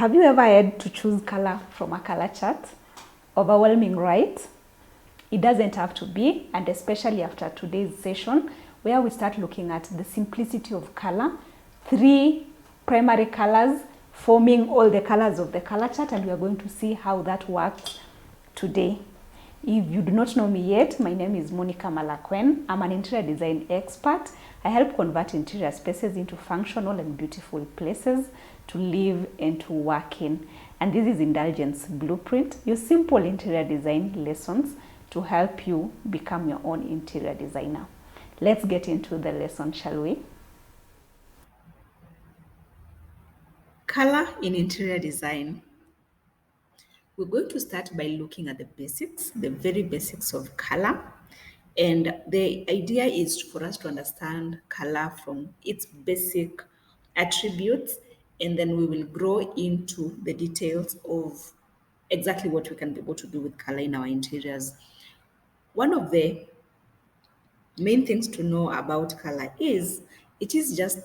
Have you ever had to choose color from a color chart? Overwhelming, right? It doesn't have to be, and especially after today's session, where we start looking at the simplicity of color, 3 primary colors forming all the colors of the color chart, and we are going to see how that works today. If you do not know me yet, my name is Monica Malakwen. I'm an interior design expert. I help convert interior spaces into functional and beautiful places to live and to work in. And this is Indulgence Blueprint, your simple interior design lessons to help you become your own interior designer. Let's get into the lesson, shall we? Color in interior design. We're going to start by looking at the basics, the very basics of color. And the idea is for us to understand color from its basic attributes, and then we will grow into the details of exactly what we can be able to do with color in our interiors. One of the main things to know about color is it is just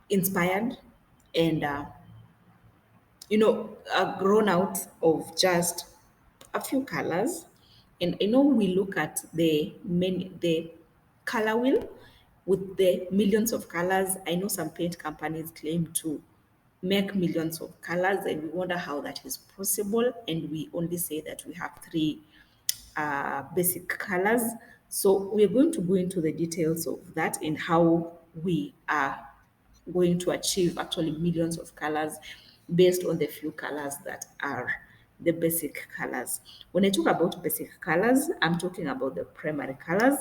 inspired and grown out of just a few colors. And I know we look at the color wheel with the millions of colors. I know some paint companies claim to make millions of colors, and we wonder how that is possible. And we only say that we have 3 basic colors. So we're going to go into the details of that and how we are going to achieve actually millions of colors based on the few colors that are the basic colors. When I talk about basic colors, I'm talking about the primary colors.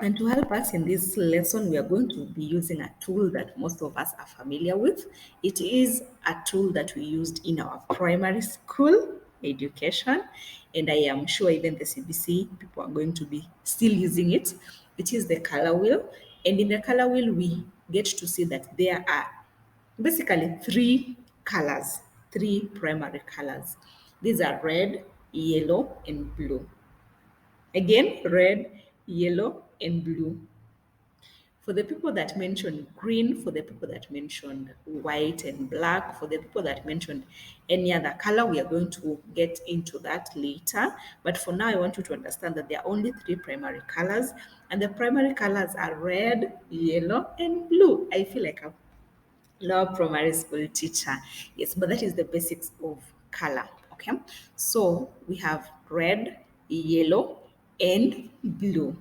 And to help us in this lesson, we are going to be using a tool that most of us are familiar with. It is a tool that we used in our primary school education, and I am sure even the CBC people are going to be still using it. It is the color wheel, and in the color wheel, we get to see that there are basically 3 colors, 3 primary colors. These are red, yellow, and blue. Again, red, yellow, and blue. For the people that mentioned green, for the people that mentioned white and black, for the people that mentioned any other color, we are going to get into that later. But for now, I want you to understand that there are only 3 primary colors, and the primary colors are red, yellow, and blue. I feel like a lower primary school teacher. Yes, but that is the basics of color. Okay, so we have red, yellow, and blue.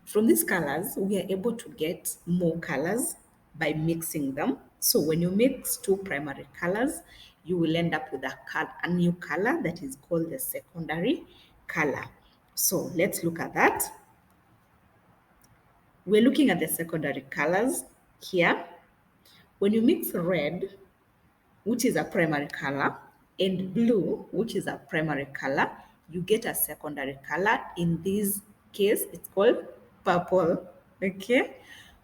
From these colors, we are able to get more colors by mixing them. So when you mix 2 primary colors, you will end up with a new color that is called the secondary color. So let's look at that. We're looking at the secondary colors here. When you mix red, which is a primary color, and blue, which is a primary color, you get a secondary color. In this case, it's called purple. Okay?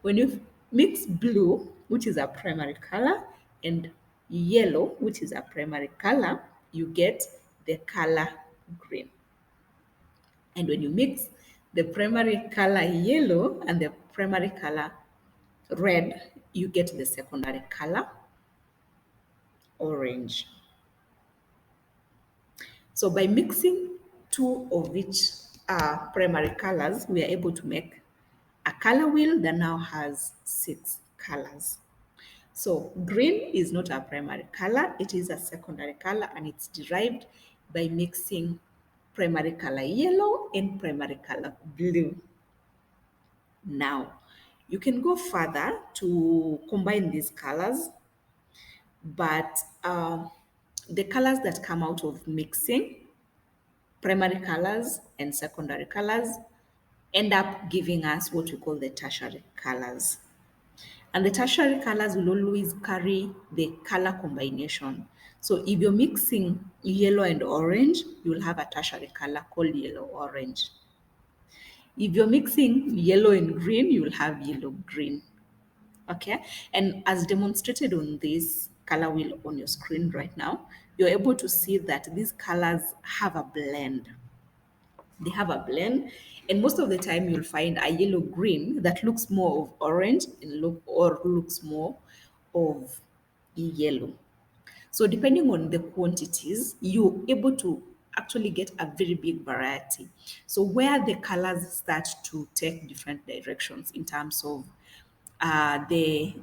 When you mix blue, which is a primary color, and yellow, which is a primary color, you get the color green. And when you mix the primary color yellow and the primary color red, you get the secondary color orange. So by mixing 2 of each primary colors, we are able to make a color wheel that now has 6 colors. So green is not a primary color, it is a secondary color, and it's derived by mixing primary color yellow and primary color blue. Now, you can go further to combine these colors, but the colors that come out of mixing primary colors and secondary colors end up giving us what we call the tertiary colors. And the tertiary colors will always carry the color combination. So if you're mixing yellow and orange, you'll have a tertiary color called yellow-orange. If you're mixing yellow and green, you'll have yellow-green. Okay? And as demonstrated on this color wheel on your screen right now, you're able to see that these colors have a blend. They have a blend, and most of the time you'll find a yellow green that looks more of orange and looks more of yellow. So depending on the quantities, you're able to actually get a very big variety. So where the colors start to take different directions in terms of the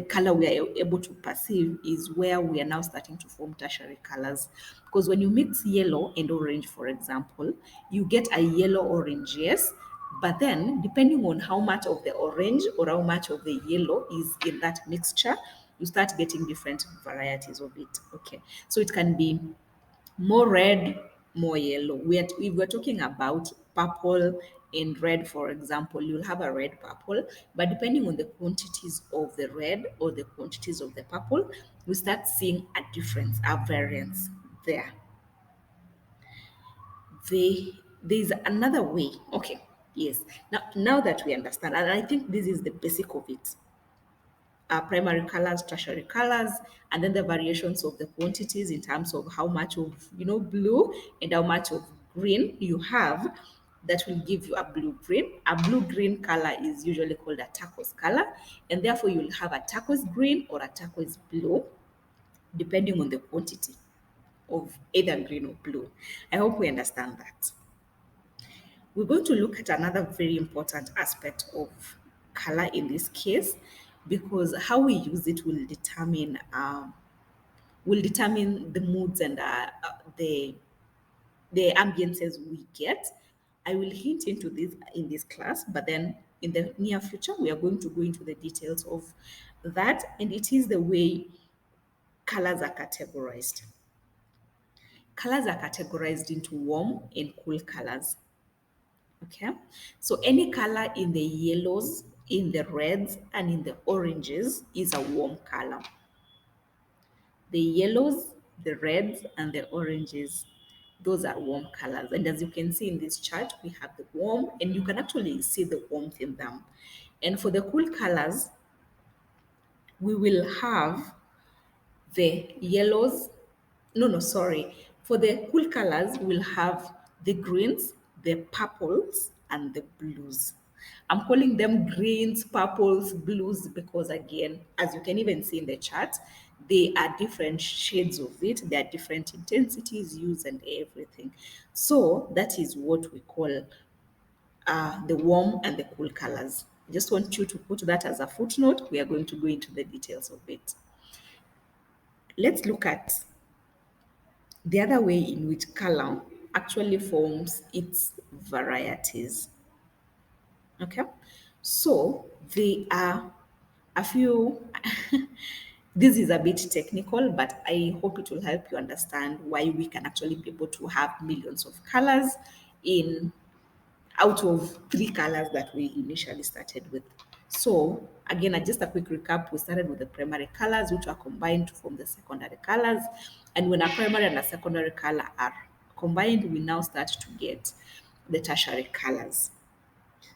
color we are able to perceive is where we are now starting to form tertiary colors. Because when you mix yellow and orange, for example, you get a yellow orange, yes. But then, depending on how much of the orange or how much of the yellow is in that mixture, you start getting different varieties of it. Okay. So it can be more red, more yellow. If we're talking about purple and red, for example, you'll have a red purple, but depending on the quantities of the red or the quantities of the purple, we start seeing a difference, a variance there. There's another way. Okay, yes. Now that we understand, and I think this is the basic of it, primary colors, tertiary colors, and then the variations of the quantities in terms of how much of blue and how much of green you have. That will give you a blue green. A blue green color is usually called a turquoise color, and therefore you'll have a turquoise green or a turquoise blue, depending on the quantity of either green or blue. I hope we understand that. We're going to look at another very important aspect of color in this case, because how we use it will determine the moods and the ambiences we get. I will hint into this in this class, but then in the near future we are going to go into the details of that, and it is the way colors are categorized. Colors are categorized into warm and cool colors. Okay, so any color in the yellows, in the reds, and in the oranges is a warm color. The yellows, the reds, and the oranges, those are warm colors. And as you can see in this chart, we have the warm, and you can actually see the warmth in them. And for the cool colors, we will have the yellows. No, no, sorry. For the cool colors, we'll have the greens, the purples, and the blues. I'm calling them greens, purples, blues because, again, as you can even see in the chart, they are different shades of it. There are different intensities used and everything. So that is what we call the warm and the cool colors. I just want you to put that as a footnote. We are going to go into the details of it. Let's look at the other way in which color actually forms its varieties. Okay, so there are a few. This is a bit technical, but I hope it will help you understand why we can actually be able to have millions of colors in out of three colors that we initially started with. So again, just a quick recap, we started with the primary colors, which are combined to form the secondary colors. And when a primary and a secondary color are combined, we now start to get the tertiary colors.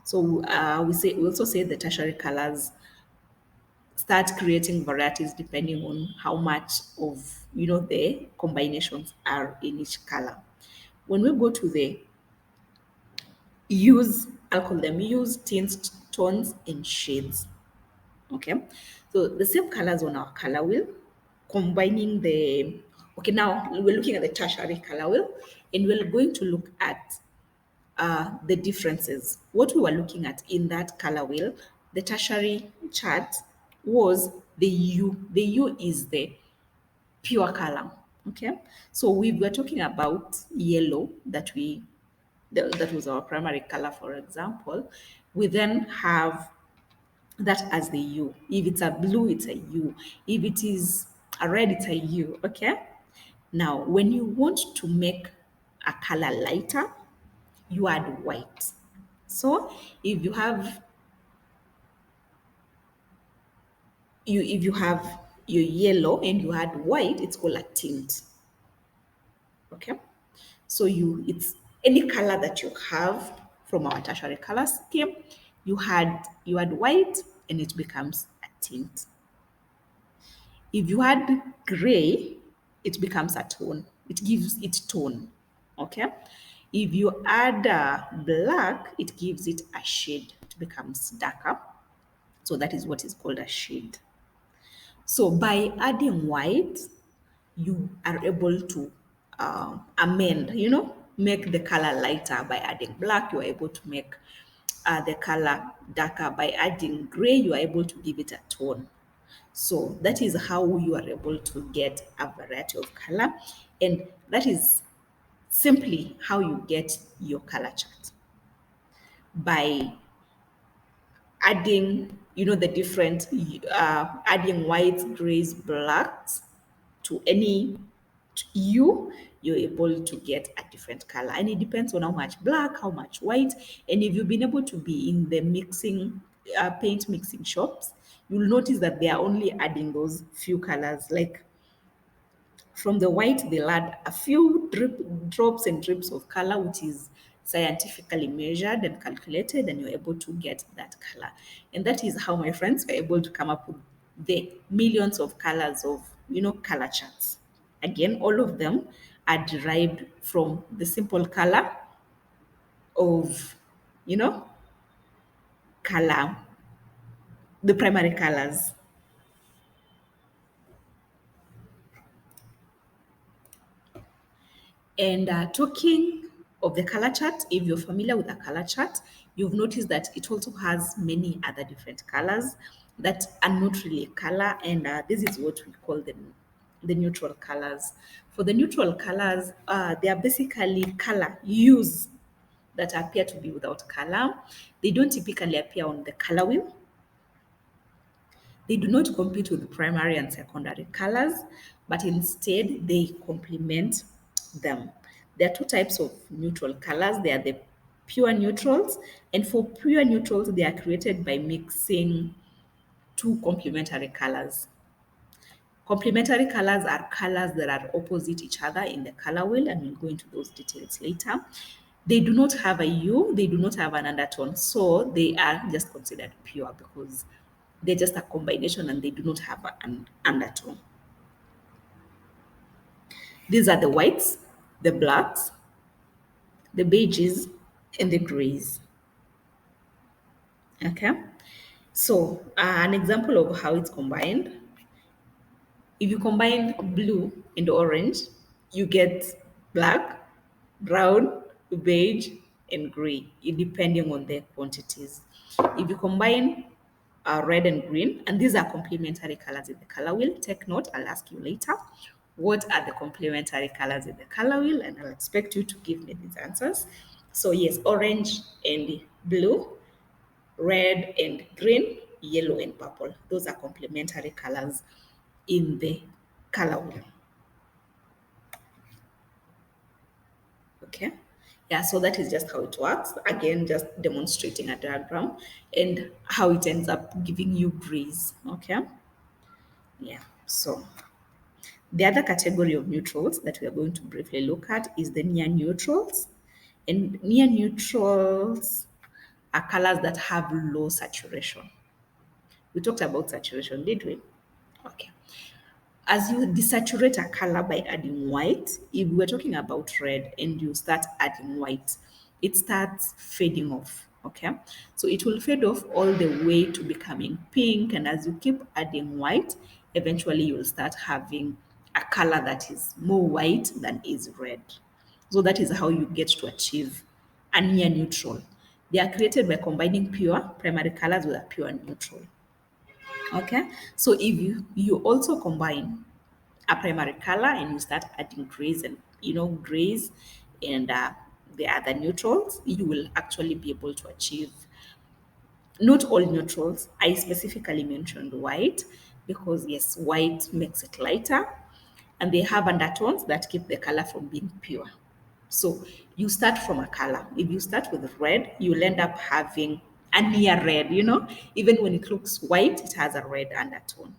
So we also say the tertiary colors start creating varieties depending on how much of the combinations are in each color. When we go to the I'll call them use tints, tones, and shades. Okay, so the same colors on our color wheel, combining the. Okay, now we're looking at the tertiary color wheel, and we're going to look at the differences. What we were looking at in that color wheel, the tertiary chart, was the U. The U is the pure color. Okay, so we were talking about yellow that was our primary color, for example. We then have that as the U. If it's a blue, it's a U. If it is a red, it's a U. Okay. Now, when you want to make a color lighter, you add white. So if you have your yellow and you add white, it's called a tint. Okay. So it's any color that you have from our tertiary color scheme, you add white and it becomes a tint. If you add gray, it becomes a tone. It gives it tone. Okay. If you add black, it gives it a shade. It becomes darker. So that is what is called a shade. So by adding white, you are able to amend, make the color lighter by adding black. You are able to make the color darker by adding gray. You are able to give it a tone. So that is how you are able to get a variety of color. And that is simply how you get your color chart, by adding, the different, adding whites, grays, blacks to any hue. You're able to get a different color. And it depends on how much black, how much white. And if you've been able to be in the mixing, paint mixing shops, you'll notice that they are only adding those few colors. Like from the white, they'll add a few drops and drips of color, which is scientifically measured and calculated, and you're able to get that color. And that is how my friends were able to come up with the millions of colors of, color charts. Again, all of them are derived from the simple color of, you know, color, the primary colors. And talking of the color chart, if you're familiar with a color chart, you've noticed that it also has many other different colors that are not really a color, and this is what we call the neutral colors. For the neutral colors, they are basically color hues that appear to be without color. They don't typically appear on the color wheel. They do not compete with primary and secondary colors, but instead they complement them. There are two types of neutral colors. They are the pure neutrals, and for pure neutrals, they are created by mixing two complementary colors. Complementary colors are colors that are opposite each other in the color wheel, and we'll go into those details later. They do not have a hue, they do not have an undertone, so they are just considered pure because they're just a combination and they do not have an undertone. These are the whites, the blacks, the beiges, and the grays. Okay, so an example of how it's combined: if you combine blue and orange, you get black, brown, beige, and gray, depending on the quantities. If you combine red and green, and these are complementary colors in the color wheel, take note, I'll ask you later, what are the complementary colors in the color wheel? And I'll expect you to give me these answers. So yes, orange and blue, red and green, yellow and purple. Those are complementary colors in the color wheel. Okay. Yeah, so that is just how it works. Again, just demonstrating a diagram and how it ends up giving you grays. Okay. Yeah. So the other category of neutrals that we are going to briefly look at is the near neutrals. And near neutrals are colors that have low saturation. We talked about saturation, did we? Okay. As you desaturate a color by adding white, if we're talking about red and you start adding white, it starts fading off. Okay, so it will fade off all the way to becoming pink, and as you keep adding white, eventually you'll start having a color that is more white than is red. So that is how you get to achieve a near neutral. They are created by combining pure primary colors with a pure neutral. Okay, so if you also combine a primary color and you start adding grays and grays and the other neutrals, you will actually be able to achieve not all neutrals. I specifically mentioned white because yes, white makes it lighter and they have undertones that keep the color from being pure. So you start from a color. If you start with red, you'll end up having a near red, even when it looks white, it has a red undertone.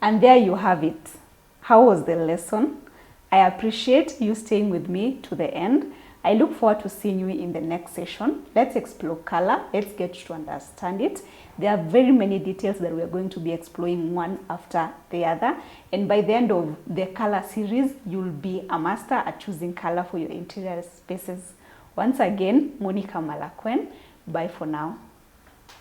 And there you have it. How was the lesson? I appreciate you staying with me to the end. I look forward to seeing you in the next session. Let's explore color. Let's get to understand it. There are very many details that we are going to be exploring one after the other. And by the end of the color series, you'll be a master at choosing color for your interior spaces. Once again, Monica Malakwen. Bye for now.